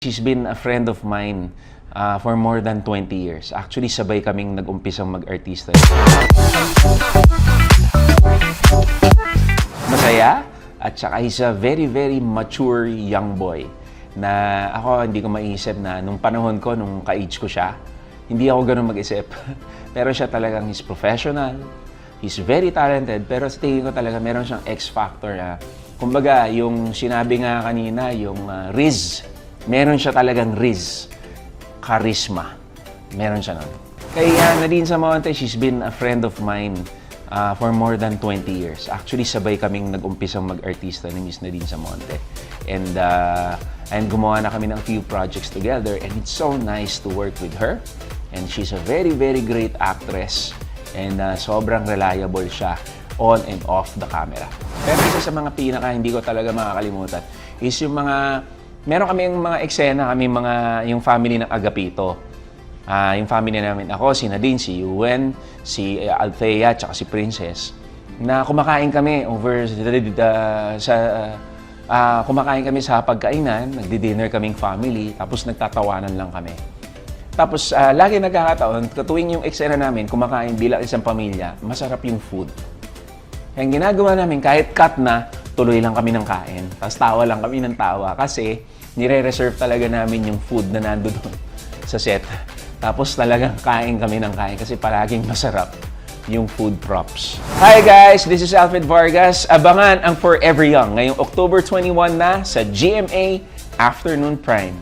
She's been a friend of mine for more than 20 years. Actually, sabay kaming nag-umpisang mag-artista. Masaya at saka he's a very, very mature young boy na ako hindi ko maiisip na nung panahon ko, nung ka-age ko siya, hindi ako ganun mag-isip. Pero siya talagang he's professional, he's very talented, pero sa tingin ko talaga meron siyang X-factor na, kumbaga, yung sinabi nga kanina, yung Riz, meron siya talagang Riz, charisma. Meron siya nun. Kaya Nadine Zamonte, she's been a friend of mine for more than 20 years. Actually, sabay kaming nag-umpisang mag-artista ni Miss Nadine Zamonte. And gumawa na kami ng few projects together, and it's so nice to work with her. And she's a very, very great actress. And sobrang reliable siya on and off the camera. Pero isa sa mga pinaka hindi ko talaga makakalimutan is yung mga meron kami yung mga eksena, yung family ng Agapito. Yung family namin, ako, si Nadine, si Yuen, si Althea, tsaka si Princess, na kumakain kami kumakain kami sa pagkainan, nagdi-dinner kaming family, tapos nagtatawanan lang kami. Tapos, lagi nagkakataon, tuwing yung eksena namin, kumakain bilang isang pamilya, masarap yung food. Kaya ang ginagawa namin, kahit cut na, tuloy lang kami ng kain. Tapos tawa lang kami ng tawa kasi nire-reserve talaga namin yung food na nando doon sa set. Tapos talagang kain kami ng kain kasi palaging masarap yung food props. Hi guys! This is Alfred Vargas. Abangan ang Forever Young ngayong October 21 na sa GMA Afternoon Prime.